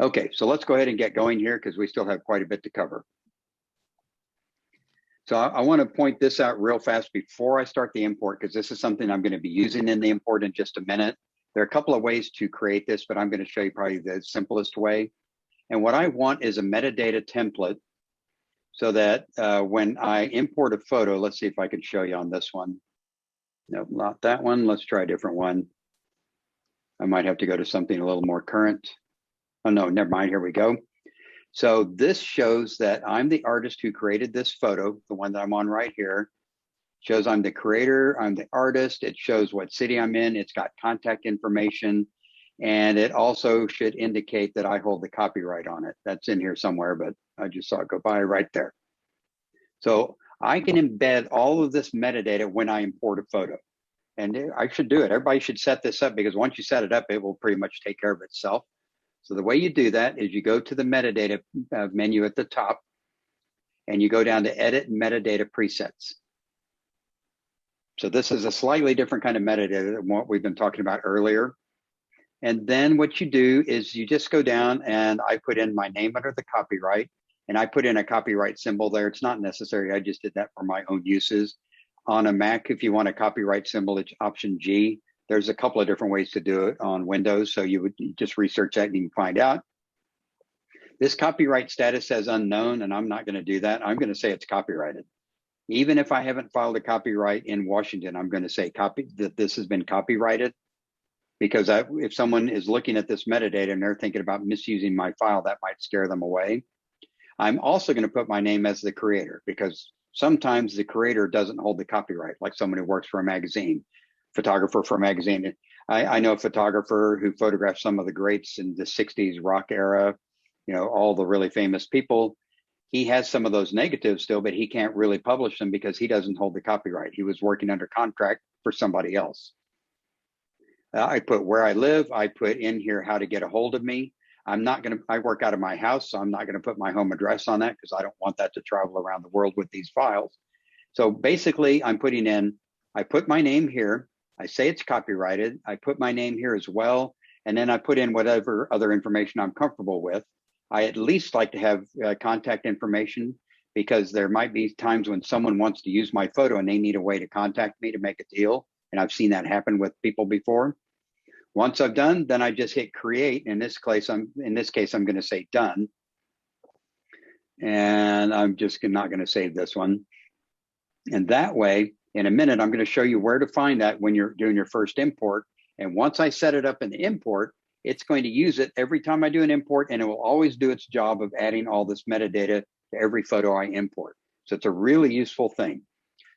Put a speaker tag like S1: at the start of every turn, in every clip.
S1: Okay, so let's go ahead and get going here because we still have quite a bit to cover. So I want to point this out real fast before I start the import, because this is something I'm going to be using in the import in just a minute. There are a couple of ways to create this, but I'm going to show you probably the simplest way. And what I want is a metadata template so that when I import a photo, let's see if I can show you on this one. Nope, not that one. Let's try a different one. I might have to go to something a little more current. Oh no, never mind, here we go. So this shows that I'm the artist who created this photo, the one that I'm on right here. Shows I'm the creator, I'm the artist. It shows what city I'm in. It's got contact information. And it also should indicate that I hold the copyright on it. That's in here somewhere, but I just saw it go by right there. So I can embed all of this metadata when I import a photo. And I should do it. Everybody should set this up, because once you set it up, it will pretty much take care of itself. So the way you do that is you go to the metadata menu at the top, and you go down to edit metadata presets. So this is a slightly different kind of metadata than what we've been talking about earlier. And then what you do is you just go down, and I put in my name under the copyright, and I put in a copyright symbol there. It's not necessary. I just did that for my own uses. On a Mac, if you want a copyright symbol, it's Option G. There's a couple of different ways to do it on Windows, so you would just research that and you can find out. This copyright status says unknown, and I'm not going to do that. I'm going to say it's copyrighted. Even if I haven't filed a copyright in Washington, I'm going to say that this has been copyrighted, because if someone is looking at this metadata and they're thinking about misusing my file, that might scare them away. I'm also going to put my name as the creator, because sometimes the creator doesn't hold the copyright, like someone who works for a magazine. Photographer for a magazine. I know a photographer who photographed some of the greats in the 60s rock era, you know, all the really famous people. He has some of those negatives still, but he can't really publish them because he doesn't hold the copyright. He was working under contract for somebody else. I put where I live. I put in here how to get a hold of me. I work out of my house, so I'm not going to put my home address on that, because I don't want that to travel around the world with these files. So basically I'm putting in, I put my name here. I say it's copyrighted. I put my name here as well. And then I put in whatever other information I'm comfortable with. I at least like to have contact information, because there might be times when someone wants to use my photo and they need a way to contact me to make a deal. And I've seen that happen with people before. Once I've done, then I just hit create. In this case, I'm going to say done. And I'm just not going to save this one. And that way, in a minute, I'm going to show you where to find that when you're doing your first import. And once I set it up in the import, it's going to use it every time I do an import, and it will always do its job of adding all this metadata to every photo I import. So it's a really useful thing.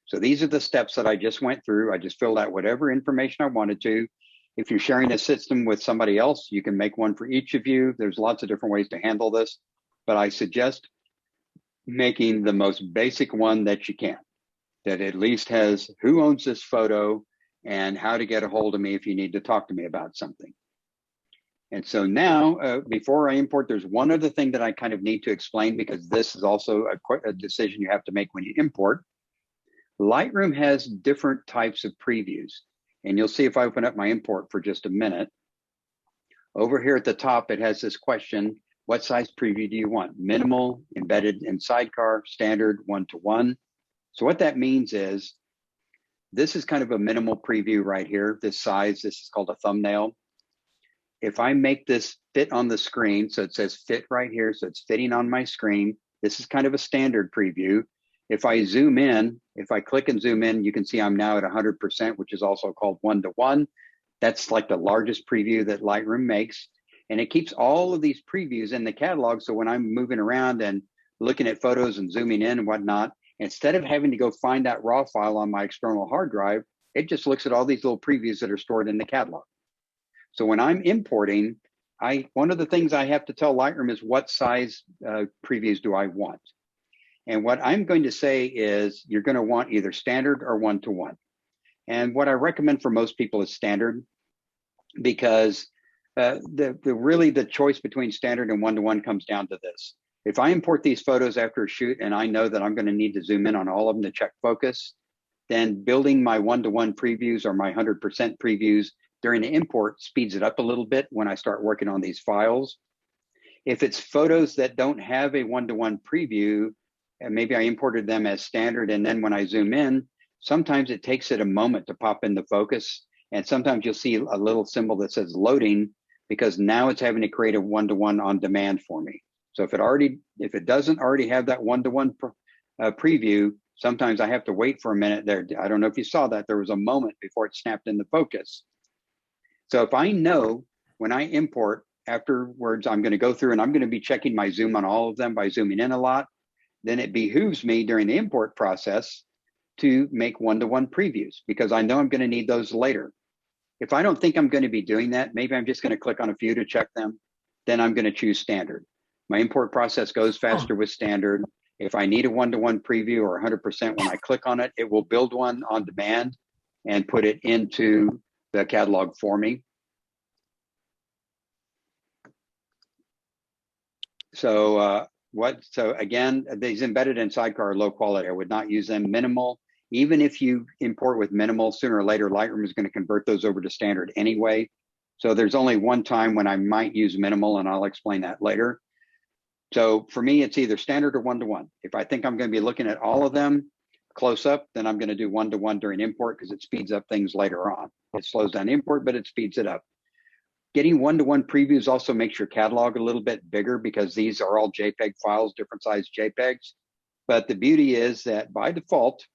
S1: So these are the steps that I just went through. I just filled out whatever information I wanted to. If you're sharing a system with somebody else, you can make one for each of you. There's lots of different ways to handle this, but I suggest making the most basic one that you can, that at least has who owns this photo and how to get a hold of me if you need to talk to me about something. And so now, before I import, there's one other thing that I kind of need to explain, because this is also a decision you have to make when you import. Lightroom has different types of previews. And you'll see if I open up my import for just a minute. Over here at the top, it has this question: what size preview do you want? Minimal, embedded in sidecar, standard, 1:1. So what that means is, this is kind of a minimal preview right here. This size, this is called a thumbnail. If I make this fit on the screen, so it says fit right here, so it's fitting on my screen, this is kind of a standard preview. If I zoom in, if I click and zoom in, you can see I'm now at 100%, which is also called 1:1. That's like the largest preview that Lightroom makes. And it keeps all of these previews in the catalog. So when I'm moving around and looking at photos and zooming in and whatnot, instead of having to go find that raw file on my external hard drive, it just looks at all these little previews that are stored in the catalog. So when I'm importing, one of the things I have to tell Lightroom is what size previews do I want. And what I'm going to say is you're going to want either standard or 1:1. And what I recommend for most people is standard, because really the choice between standard and 1:1 comes down to this. If I import these photos after a shoot and I know that I'm going to need to zoom in on all of them to check focus, then building my 1:1 previews or my 100% previews during the import speeds it up a little bit when I start working on these files. If it's photos that don't have a one-to-one preview, and maybe I imported them as standard, and then when I zoom in, sometimes it takes it a moment to pop into focus. And sometimes you'll see a little symbol that says loading, because now it's having to create a one-to-one on demand for me. So if it doesn't already have that one-to-one preview, sometimes I have to wait for a minute there. I don't know if you saw that. There was a moment before it snapped into focus. So if I know when I import, afterwards, I'm going to go through and I'm going to be checking my zoom on all of them by zooming in a lot, then it behooves me during the import process to make one-to-one previews, because I know I'm going to need those later. If I don't think I'm going to be doing that, maybe I'm just going to click on a few to check them, then I'm going to choose standard. My import process goes faster with standard. If I need a one-to-one preview or 100%, when I click on it, it will build one on demand and put it into the catalog for me. So again, these embedded in Sidecar are low quality. I would not use them. Minimal, even if you import with minimal, sooner or later, Lightroom is going to convert those over to standard anyway. So there's only one time when I might use minimal, and I'll explain that later. So for me, it's either standard or one-to-one. If I think I'm going to be looking at all of them close up, then I'm going to do one-to-one during import, because it speeds up things later on. It slows down import, but it speeds it up. Getting one-to-one previews also makes your catalog a little bit bigger, because these are all JPEG files, different size JPEGs. But the beauty is that by default,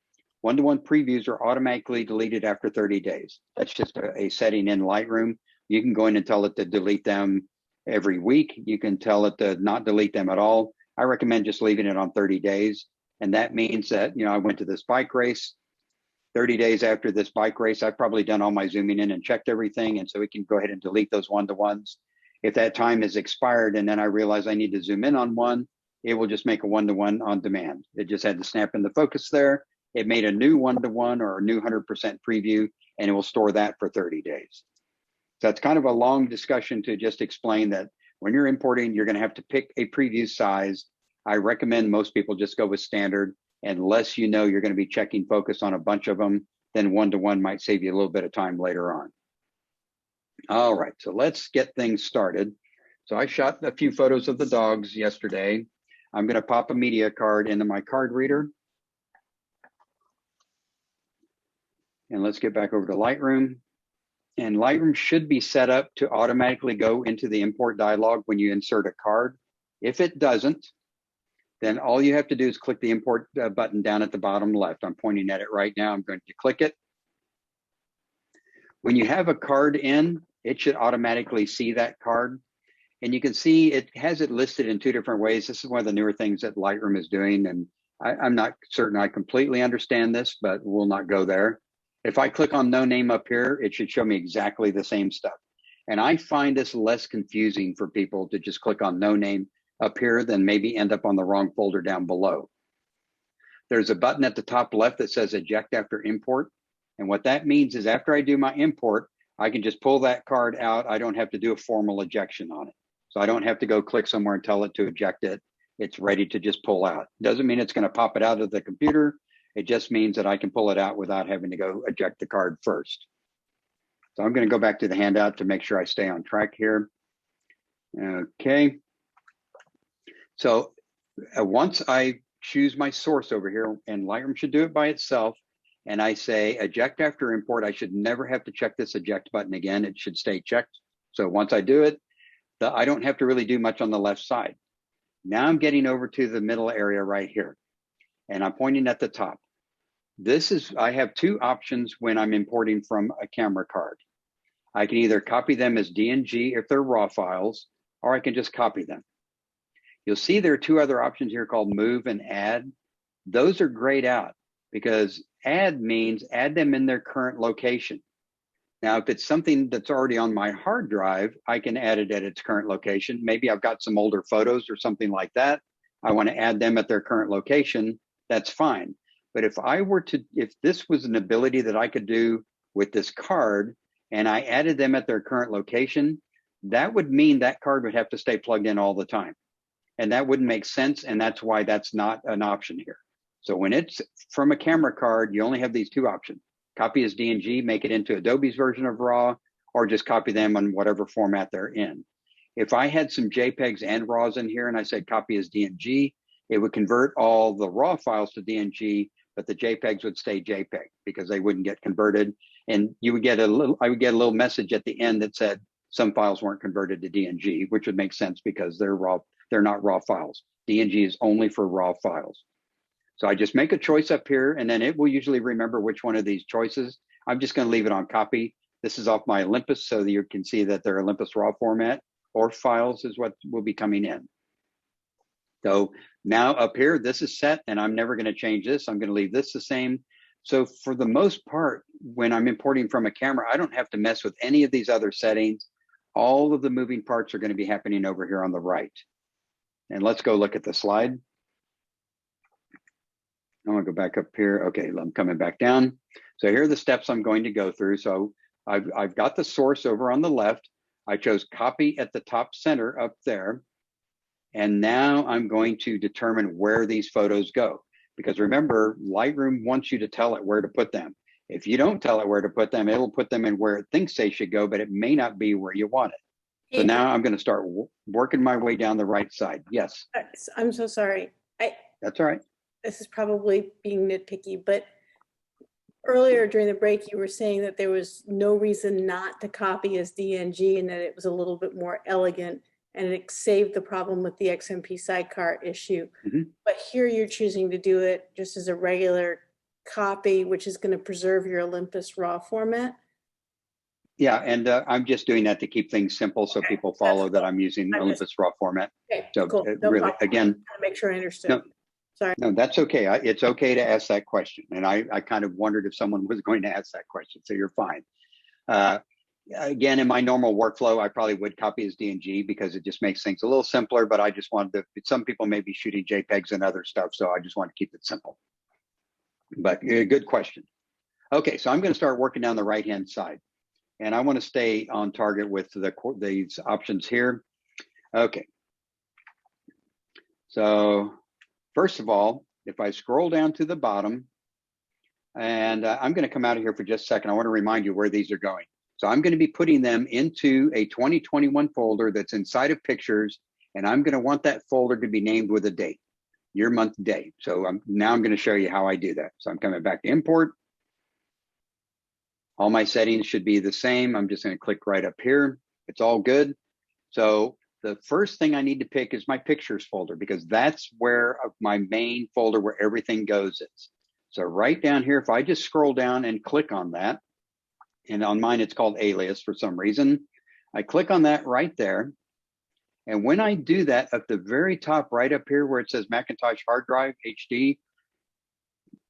S1: one-to-one previews are automatically deleted after 30 days. That's just a setting in Lightroom. You can go in and tell it to delete them every week. You can tell it to not delete them at all. I recommend just leaving it on 30 days. And that means that, I went to this bike race. 30 days after this bike race, I've probably done all my zooming in and checked everything. And so we can go ahead and delete those one-to-ones. If that time is expired and then I realize I need to zoom in on one, it will just make a one-to-one on demand. It just had to snap into focus there. It made a new one-to-one or a new 100% preview, and it will store that for 30 days. So it's kind of a long discussion to just explain that when you're importing, you're going to have to pick a preview size. I recommend most people just go with standard, unless you're going to be checking focus on a bunch of them. Then one-to-one might save you a little bit of time later on. All right, so let's get things started. So I shot a few photos of the dogs yesterday. I'm going to pop a media card into my card reader. And let's get back over to Lightroom. And Lightroom should be set up to automatically go into the import dialog when you insert a card. If it doesn't, then all you have to do is click the import button down at the bottom left. I'm pointing at it right now. I'm going to click it. When you have a card in, it should automatically see that card. And you can see it has it listed in two different ways. This is one of the newer things that Lightroom is doing. And I'm not certain I completely understand this, but we'll not go there. If I click on no name up here, it should show me exactly the same stuff. And I find this less confusing for people to just click on no name up here than maybe end up on the wrong folder down below. There's a button at the top left that says eject after import. And what that means is after I do my import, I can just pull that card out. I don't have to do a formal ejection on it. So I don't have to go click somewhere and tell it to eject it. It's ready to just pull out. Doesn't mean it's going to pop it out of the computer. It just means that I can pull it out without having to go eject the card first. So I'm going to go back to the handout to make sure I stay on track here. Okay. So once I choose my source over here, and Lightroom should do it by itself, and I say eject after import, I should never have to check this eject button again. It should stay checked. So once I do it, I don't have to really do much on the left side. Now I'm getting over to the middle area right here, and I'm pointing at the top. I have two options when I'm importing from a camera card. I can either copy them as DNG if they're RAW files, or I can just copy them. You'll see there are two other options here called move and add. Those are grayed out because add means add them in their current location. Now, if it's something that's already on my hard drive, I can add it at its current location. Maybe I've got some older photos or something like that. I want to add them at their current location. That's fine. But if this was an ability that I could do with this card and I added them at their current location, that would mean that card would have to stay plugged in all the time. And that wouldn't make sense. And that's why that's not an option here. So when it's from a camera card, you only have these two options. Copy as DNG, make it into Adobe's version of RAW, or just copy them on whatever format they're in. If I had some JPEGs and RAWs in here and I said copy as DNG, it would convert all the RAW files to DNG, but the JPEGs would stay JPEG because they wouldn't get converted. And you would get I would get a little message at the end that said some files weren't converted to DNG, which would make sense because they're not RAW files. DNG is only for RAW files. So I just make a choice up here, and then it will usually remember which one of these choices. I'm just going to leave it on copy. This is off my Olympus, so that you can see that their Olympus RAW format or files is what will be coming in. So now up here, this is set, and I'm never going to change this. I'm going to leave this the same. So for the most part, when I'm importing from a camera, I don't have to mess with any of these other settings. All of the moving parts are going to be happening over here on the right. And let's go look at the slide. I want to go back up here. Okay, I'm coming back down. So here are the steps I'm going to go through. So I've got the source over on the left. I chose copy at the top center up there. And now I'm going to determine where these photos go. Because remember, Lightroom wants you to tell it where to put them. If you don't tell it where to put them, it'll put them in where it thinks they should go, but it may not be where you want it. So now I'm going to start working my way down the right side. Yes.
S2: I'm so sorry.
S1: That's all right.
S2: This is probably being nitpicky, but earlier during the break, you were saying that there was no reason not to copy as DNG and that it was a little bit more elegant and it saved the problem with the XMP sidecar issue. Mm-hmm. But here you're choosing to do it just as a regular copy, which is going to preserve your Olympus RAW format.
S1: Yeah, and I'm just doing that to keep things simple so people follow that I'm using Olympus RAW format.
S2: Okay,
S1: so
S2: cool. No
S1: really,
S2: problem.
S1: again,
S2: to make sure I understood.
S1: No,
S2: sorry.
S1: No, that's okay. It's okay to ask that question. And I kind of wondered if someone was going to ask that question, so you're fine. Again, in my normal workflow, I probably would copy as DNG because it just makes things a little simpler, but I just wanted to, some people may be shooting JPEGs and other stuff, so I just want to keep it simple. But good question. Okay, so I'm going to start working down the right-hand side. And I want to stay on target with these options here. Okay. So first of all, if I scroll down to the bottom, and I'm going to come out of here for just a second. I want to remind you where these are going. So I'm going to be putting them into a 2021 folder that's inside of pictures, and I'm going to want that folder to be named with a date, year, month, day. So now I'm going to show you how I do that. So I'm coming back to import. All my settings should be the same. I'm just going to click right up here. It's all good. So the first thing I need to pick is my pictures folder because that's where my main folder where everything goes is. So right down here, if I just scroll down and click on that, and on mine it's called alias for some reason, I click on that right there. And when I do that, at the very top right up here where it says Macintosh hard drive HD,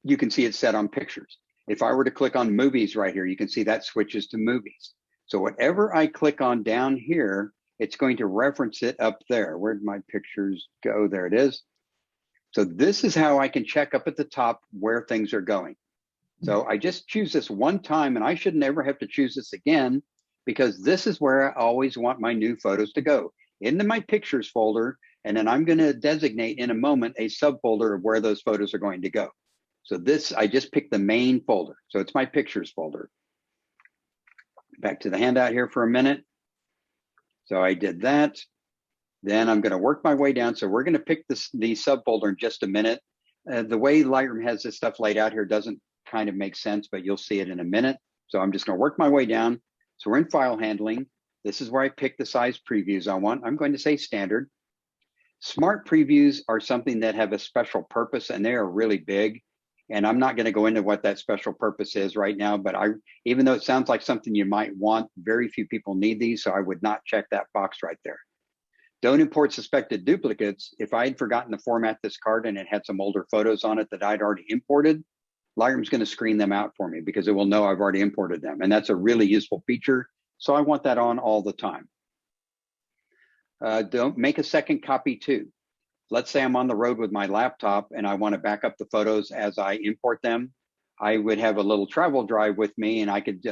S1: you can see it's set on pictures. If I were to click on movies right here, you can see that switches to movies. So whatever I click on down here, it's going to reference it up there. Where'd my pictures go? There it is. So this is how I can check up at the top where things are going. So I just choose this one time, and I should never have to choose this again because this is where I always want my new photos to go, into my pictures folder, and then I'm going to designate in a moment a subfolder of where those photos are going to go. So this, I just picked the main folder. So it's my pictures folder. Back to the handout here for a minute. So I did that. Then I'm going to work my way down. So we're going to pick the subfolder in just a minute. The way Lightroom has this stuff laid out here doesn't kind of make sense, but you'll see it in a minute. So I'm just going to work my way down. So we're in file handling. This is where I pick the size previews I want. I'm going to say standard. Smart previews are something that have a special purpose, and they are really big. And I'm not going to go into what that special purpose is right now, but even though it sounds like something you might want, very few people need these, so I would not check that box right there. Don't import suspected duplicates. If I had forgotten to format this card and it had some older photos on it that I'd already imported, Lightroom's going to screen them out for me because it will know I've already imported them. And that's a really useful feature. So I want that on all the time. Don't make a second copy too. Let's say I'm on the road with my laptop and I want to back up the photos as I import them. I would have a little travel drive with me and I could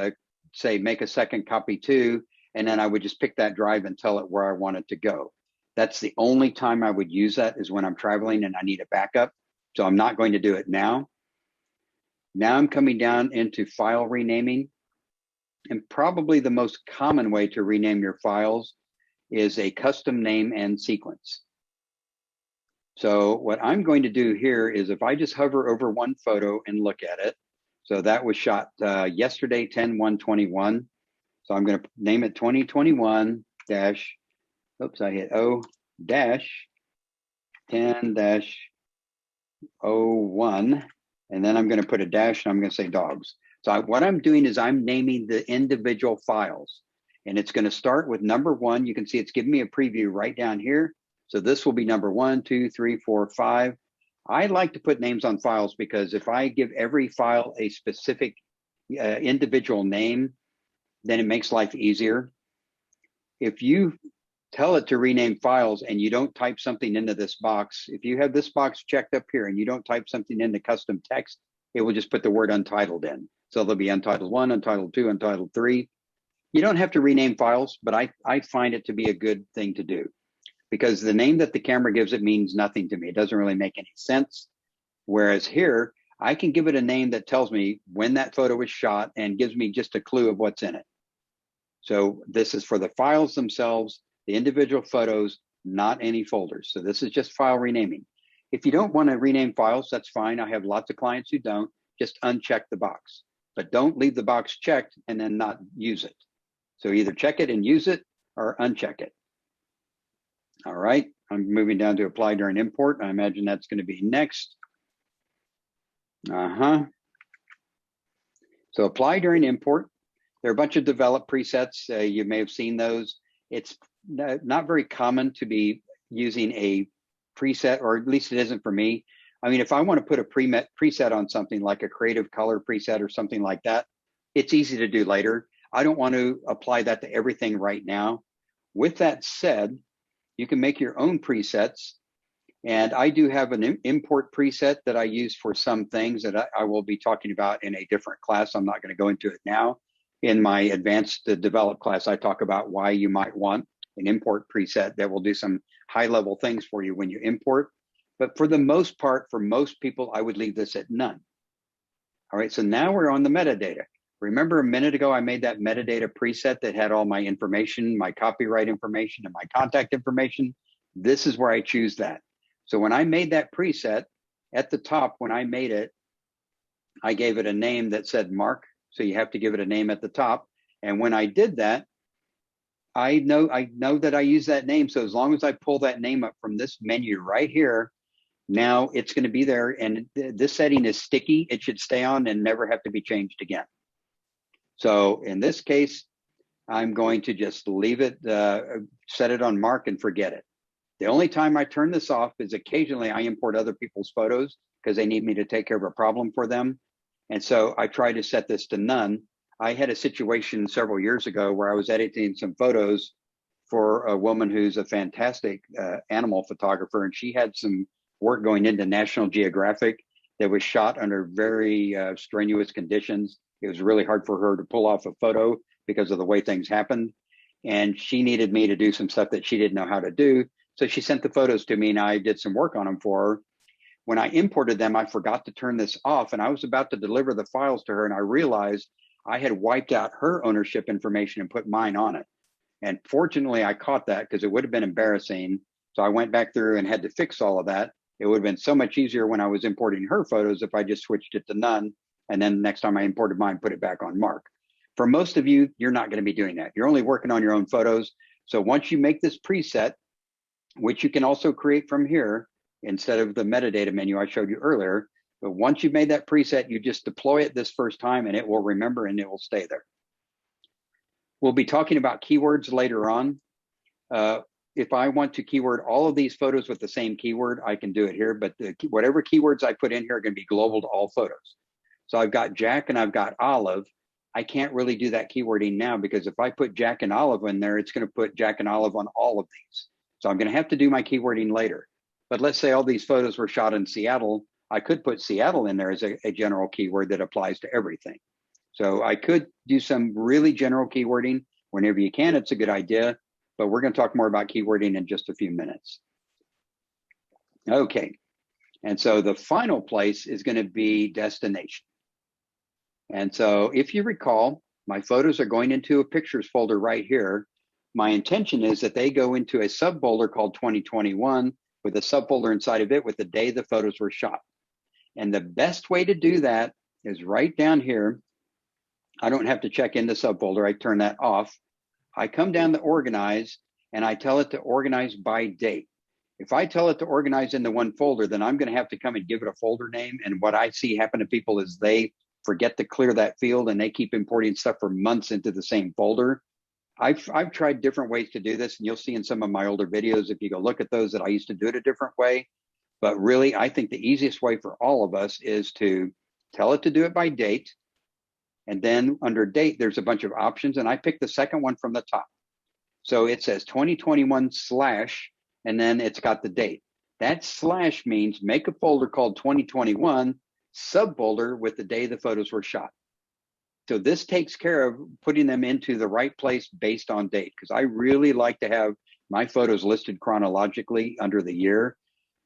S1: say make a second copy too, and then I would just pick that drive and tell it where I want it to go. That's the only time I would use that is when I'm traveling and I need a backup. So I'm not going to do it now. Now I'm coming down into file renaming. And probably the most common way to rename your files is a custom name and sequence. So what I'm going to do here is if I just hover over one photo and look at it, so that was shot yesterday, 10/1/21. So I'm going to name it 2021 dash, oops, I hit O dash 10-01. And then I'm going to put a dash and I'm going to say dogs. So what I'm doing is I'm naming the individual files. And it's going to start with number 1. You can see it's giving me a preview right down here. So this will be number 1, 2, 3, 4, 5. I like to put names on files because if I give every file a specific individual name, then it makes life easier. If you tell it to rename files and you don't type something into this box, if you have this box checked up here and you don't type something into custom text, it will just put the word untitled in. So there'll be untitled 1, untitled 2, untitled 3. You don't have to rename files, but I find it to be a good thing to do because the name that the camera gives it means nothing to me. It doesn't really make any sense. Whereas here, I can give it a name that tells me when that photo was shot and gives me just a clue of what's in it. So this is for the files themselves, the individual photos, not any folders. So this is just file renaming. If you don't want to rename files, that's fine. I have lots of clients who don't. Just uncheck the box, but don't leave the box checked and then not use it. So either check it and use it or uncheck it. All right, I'm moving down to apply during import. I imagine that's going to be next. So apply during import. There are a bunch of developed presets. You may have seen those. It's not very common to be using a preset, or at least it isn't for me. I mean, if I want to put a preset on something like a creative color preset or something like that, it's easy to do later. I don't want to apply that to everything right now. With that said, you can make your own presets. And I do have an import preset that I use for some things that I will be talking about in a different class. I'm not going to go into it now. In my advanced develop class, I talk about why you might want an import preset that will do some high level things for you when you import. But for the most part, for most people, I would leave this at none. All right, so now we're on the metadata. Remember a minute ago, I made that metadata preset that had all my information, my copyright information and my contact information. This is where I choose that. So when I made that preset at the top, when I made it, I gave it a name that said Mark. So you have to give it a name at the top. And when I did that, I know that I use that name. So as long as I pull that name up from this menu right here, now it's going to be there. And this setting is sticky. It should stay on and never have to be changed again. So in this case, I'm going to just leave it, set it on Mark and forget it. The only time I turn this off is occasionally I import other people's photos because they need me to take care of a problem for them. And so I try to set this to none. I had a situation several years ago where I was editing some photos for a woman who's a fantastic animal photographer, and she had some work going into National Geographic that was shot under very strenuous conditions. It was really hard for her to pull off a photo because of the way things happened. And she needed me to do some stuff that she didn't know how to do. So she sent the photos to me and I did some work on them for her. When I imported them, I forgot to turn this off and I was about to deliver the files to her and I realized I had wiped out her ownership information and put mine on it. And fortunately, I caught that because it would have been embarrassing. So I went back through and had to fix all of that. It would have been so much easier when I was importing her photos if I just switched it to none. And then next time I imported mine, put it back on Mark. For most of you, you're not going to be doing that. You're only working on your own photos. So once you make this preset, which you can also create from here instead of the metadata menu I showed you earlier, but once you've made that preset, you just deploy it this first time and it will remember and it will stay there. We'll be talking about keywords later on. If I want to keyword all of these photos with the same keyword, I can do it here, but whatever keywords I put in here are going to be global to all photos. So I've got Jack and I've got Olive. I can't really do that keywording now because if I put Jack and Olive in there, it's going to put Jack and Olive on all of these. So I'm going to have to do my keywording later. But let's say all these photos were shot in Seattle. I could put Seattle in there as a general keyword that applies to everything. So I could do some really general keywording whenever you can. It's a good idea, but we're going to talk more about keywording in just a few minutes. Okay. And so the final place is going to be destination. And so if you recall, my photos are going into a pictures folder right here. My intention is that they go into a subfolder called 2021 with a subfolder inside of it with the day the photos were shot. And the best way to do that is right down here. I don't have to check in the subfolder. I turn that off. I come down to organize and I tell it to organize by date. If I tell it to organize into one folder, then I'm going to have to come and give it a folder name. And what I see happen to people is they forget to clear that field and they keep importing stuff for months into the same folder. I've tried different ways to do this, and you'll see in some of my older videos, if you go look at those, that I used to do it a different way. But really, I think the easiest way for all of us is to tell it to do it by date. And then under date, there's a bunch of options, and I picked the second one from the top. So it says 2021 slash, and then it's got the date. That slash means make a folder called 2021 subfolder with the day the photos were shot. So this takes care of putting them into the right place based on date, because I really like to have my photos listed chronologically under the year.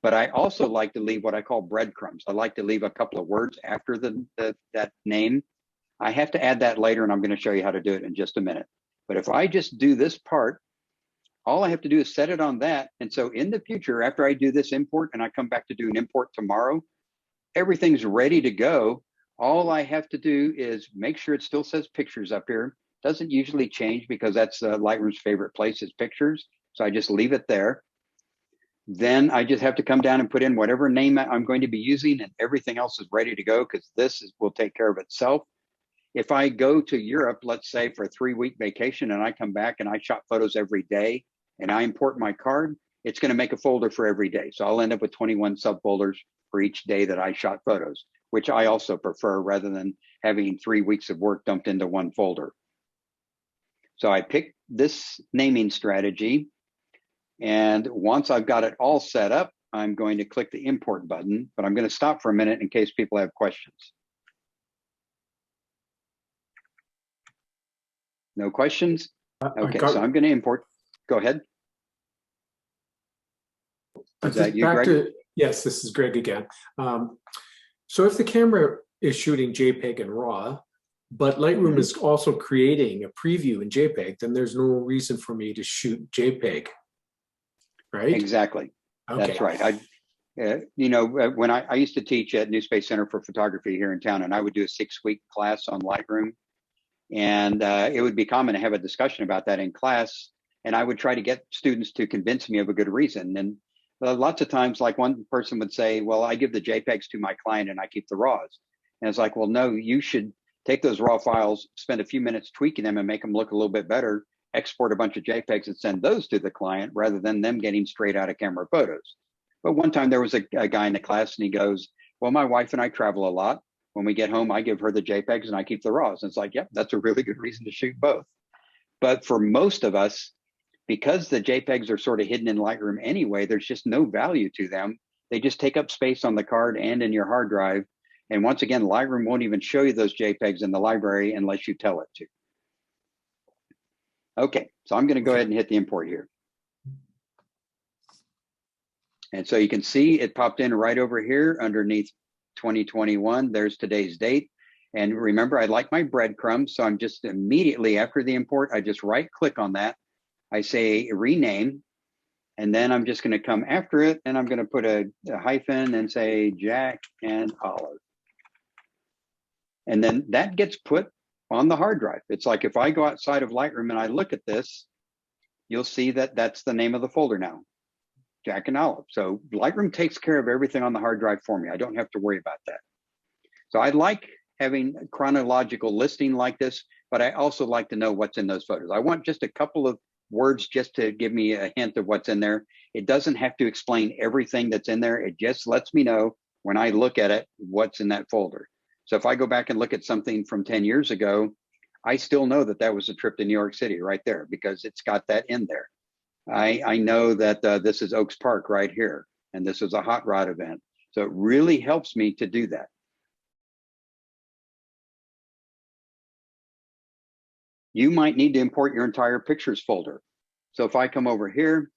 S1: But I also like to leave what I call breadcrumbs. I like to leave a couple of words after that name. I have to add that later, and I'm going to show you how to do it in just a minute. But if I just do this part, all I have to do is set it on that. And so in the future, after I do this import and I come back to do an import tomorrow, everything's ready to go. All I have to do is make sure it still says pictures up here. Doesn't usually change because that's Lightroom's favorite place is pictures. So I just leave it there. Then I just have to come down and put in whatever name I'm going to be using, and everything else is ready to go because will take care of itself. If I go to Europe, let's say for a 3-week vacation, and I come back and I shot photos every day and I import my card, it's going to make a folder for every day. So I'll end up with 21 subfolders for each day that I shot photos, which I also prefer rather than having 3 weeks of work dumped into one folder. So I picked this naming strategy. And once I've got it all set up, I'm going to click the import button, but I'm going to stop for a minute in case people have questions. No questions? Okay, so I'm going to import. Go ahead. Is that you, Greg?
S3: Yes, this is Greg again. So if the camera is shooting JPEG and RAW, but Lightroom is also creating a preview in JPEG, then there's no reason for me to shoot JPEG, right?
S1: Exactly. Okay. That's right. When I used to teach at New Space Center for Photography here in town, and I would do a 6-week class on Lightroom. And it would be common to have a discussion about that in class. And I would try to get students to convince me of a good reason. And lots of times, like one person would say, well, I give the JPEGs to my client and I keep the RAWs. And it's like, well, no, you should take those RAW files, spend a few minutes tweaking them and make them look a little bit better, export a bunch of JPEGs and send those to the client rather than them getting straight out of camera photos. But one time there was a guy in the class and he goes, well, my wife and I travel a lot. When we get home, I give her the JPEGs and I keep the RAWs. And it's like, yep, that's a really good reason to shoot both. But for most of us, because the JPEGs are sort of hidden in Lightroom anyway, there's just no value to them. They just take up space on the card and in your hard drive. And once again, Lightroom won't even show you those JPEGs in the library unless you tell it to. Okay, so I'm going to go ahead and hit the import here. And so you can see it popped in right over here underneath 2021. There's today's date. And remember, I like my breadcrumbs. So I'm just immediately after the import, I just right click on that. I say rename. And then I'm just going to come after it. And I'm going to put a hyphen and say Jack and Olive. And then that gets put on the hard drive. It's like if I go outside of Lightroom and I look at this, you'll see that that's the name of the folder now, Jack and Olive. So Lightroom takes care of everything on the hard drive for me. I don't have to worry about that. So I like having a chronological listing like this, but I also like to know what's in those photos. I want just a couple of words just to give me a hint of what's in there. It doesn't have to explain everything that's in there. It just lets me know when I look at it, what's in that folder. So if I go back and look at something from 10 years ago, I still know that that was a trip to New York City right there because it's got that in there. I know that this is Oaks Park right here, and this is a hot rod event. So it really helps me to do that. You might need to import your entire pictures folder. So if I come over here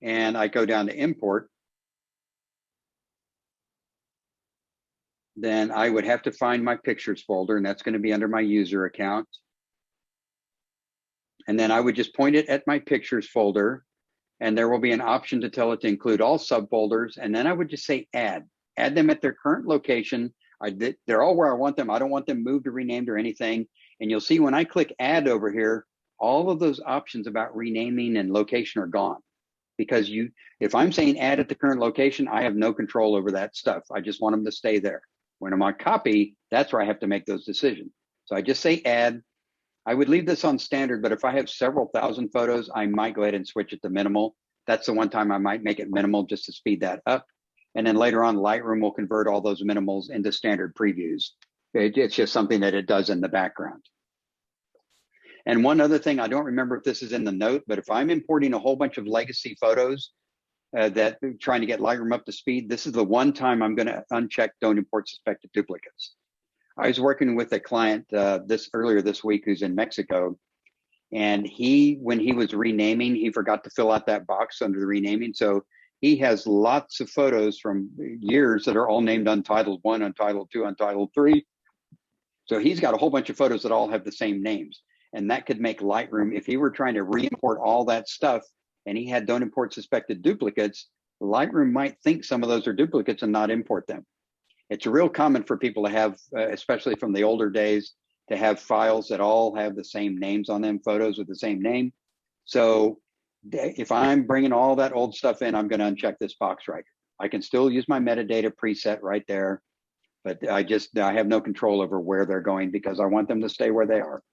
S1: and I go down to import, then I would have to find my pictures folder, and that's going to be under my user account. And then I would just point it at my pictures folder, and there will be an option to tell it to include all subfolders. And then I would just say add them at their current location. They're all where I want them. I don't want them moved or renamed or anything. And you'll see when I click add over here, all of those options about renaming and location are gone. Because if I'm saying add at the current location, I have no control over that stuff. I just want them to stay there. When I'm on copy, that's where I have to make those decisions. So I just say add. I would leave this on standard, but if I have several thousand photos, I might go ahead and switch it to minimal. That's the one time I might make it minimal just to speed that up. And then later on, Lightroom will convert all those minimals into standard previews. It's just something that it does in the background. And one other thing, I don't remember if this is in the note, but if I'm importing a whole bunch of legacy photos that trying to get Lightroom up to speed, this is the one time I'm going to uncheck don't import suspected duplicates. I was working with a client earlier this week who's in Mexico, and when he was renaming, he forgot to fill out that box under the renaming. So he has lots of photos from years that are all named Untitled 1, Untitled 2, Untitled 3. So he's got a whole bunch of photos that all have the same names. And that could make Lightroom, if he were trying to re-import all that stuff and he had don't import suspected duplicates, Lightroom might think some of those are duplicates and not import them. It's real common for people to have, especially from the older days, to have files that all have the same names on them, photos with the same name. So if I'm bringing all that old stuff in, I'm going to uncheck this box right here. I can still use my metadata preset right there, but I have no control over where they're going because I want them to stay where they are.